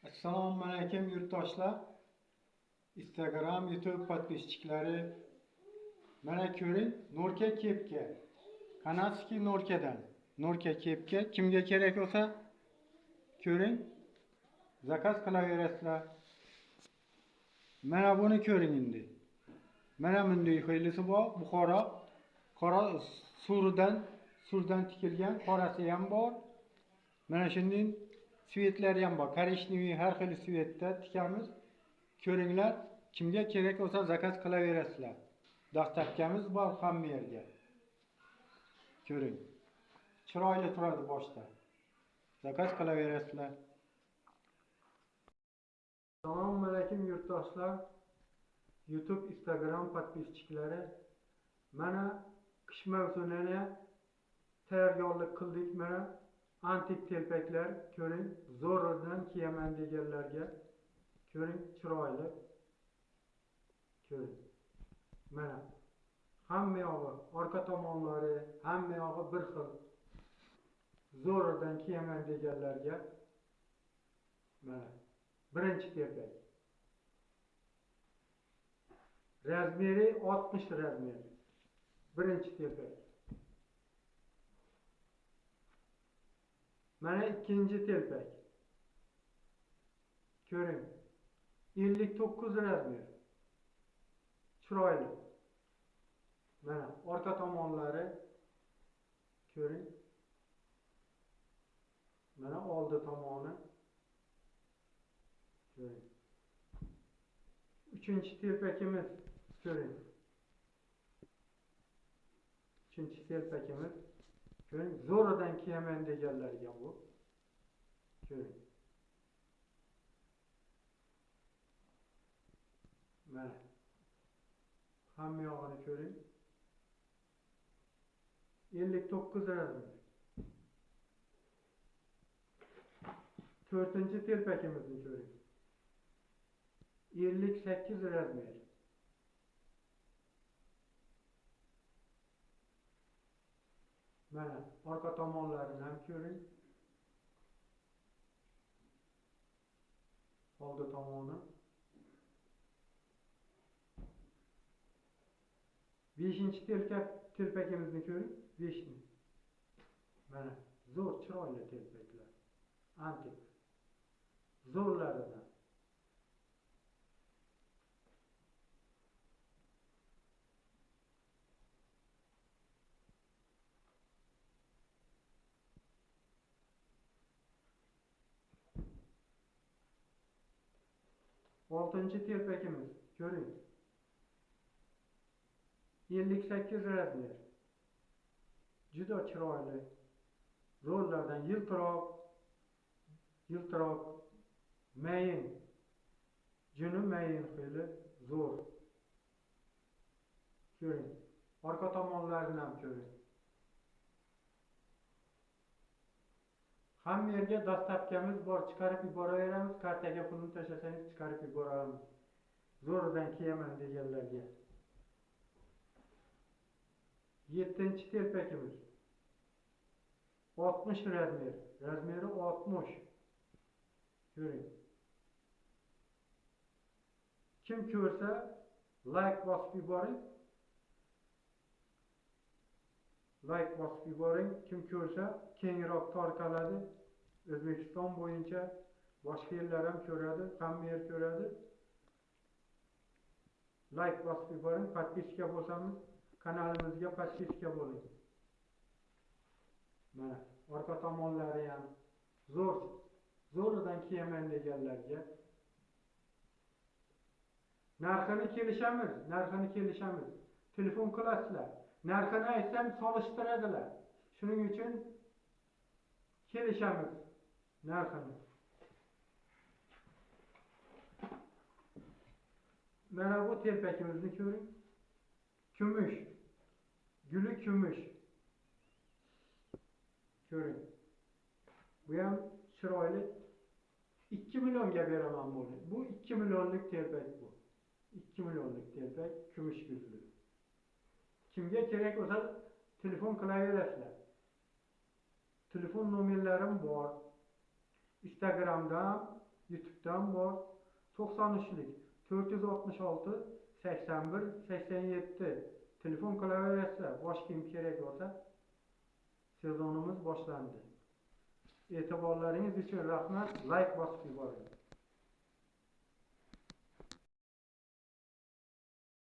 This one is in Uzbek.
Assalomu alaykum yurtdoshlar. Instagram, YouTube podpischiklari. Mana ko'ring, Norka kepka. Kanadskiy Norkadan. Norka kepka kimga kerak bo'lsa, ko'ring, zakaz qilaverasizlar. Mana buni ko'ring endi. Mana bunday xilisi bor, Buxoro qora surdan tikilgan, qorasi ham bor. Mana shunday svetlar ham bor. Korishneviy har xil svetda tikamiz. Ko'ringlar, kimga kerak bo'lsa zakaz qilaverasizlar. Dastlabkamiz bor hamma yerga. Ko'ring. Chiroyli turadi boshda. Zakaz qilaverasizlar. Assalomu alaykum yurtdoshlar. YouTube, Instagram podpischiklari. Mana qish mavsumini tayyorgarlik qildik. Mana antik telpaklar, ko'ring, zo'rdan kiyaman deganlarga. Ko'ring, chiroyli. Ko'ring. Mana hamma yog'i, orqa tomonlari, hamma yog'i bir xil. Zo'rdan kiyaman deganlarga. Mana birinchi telpak. Razmeri 60 razmer. Birinchi telpak. Mana ikkinchi telpak. Ko'ring. 59 razmer. Chiroyli. Mana orqa tomonlari ko'ring. Mana oldi tomoni ko'ring. Uchinchi telpakimiz ko'ring. Uchinchi telpakimiz ko'ring, zo'ridan kiyaman deganlarga bu. Ko'ring. Mana hamma yog'ini ko'ring. 59 razmer. To'rtinchi telpakimizni ko'ring. 58 razmer. Mana orqa tomonlarini ham ko'ring. Oldi tomoni. 5-chi telpakimizni ko'ring. 5ni. Mana zo'r chiroyli telpaklar. Antik. Zo'rlaridan. Oltinchi telpakimiz ko'ring. 58 razmer. Juda chiroyli. Zo'rlardan yiltiroq, mayin. Juni mayin xili zo'r. Ko'ring. Orqa tomonlarini ham ko'ring. Hamma yerga dastlabkamiz bor, chiqarib yuboraveramiz. Kartaga pulni tashlasangiz chiqarib yuboramiz. Zo'ridan kiyaman deganlarga. 7-chi telpakimiz. 60 razmer. Razmeri 60. Ko'ring. Kim ko'rsa like bosib yuboring. Like bosib yuboring. Kim ko'rsa kengroq tarqaladi. O'zbekiston bo'yicha boshqa yerlar ham ko'radi, hamma yer ko'radi. Like bosib yuboring. Podpiska bo'lsangiz kanalimizga podpiska bo'ling. Mana orqa tomonlari ham zo'ridan kiyaman deganlarga. Narxini kelishamiz. Telefon qilasizlar. Narxini aytsam solishtiradilar. Shuning uchun kelishamiz narxini. Mana bu telpakimizni ko'ring. Kumush. Guli kumush. Ko'ring. Bu ham chiroyli. 2 millionga beraman buni. Bu 2 millionlik telpak bu. 2 millionlik telpak kumush gulli. Kimga kerak bo'lsa telefon qilaverasizlar. Telefon nomerlarim bor. Instagramda YouTube'dan bor. 93'lik 466 81 87 telefon klaviaturasi boshqa kim kerak bo'lsa sezonimiz boshlandi. E'tiborlaringiz uchun rahmat. Like bosib yuboring.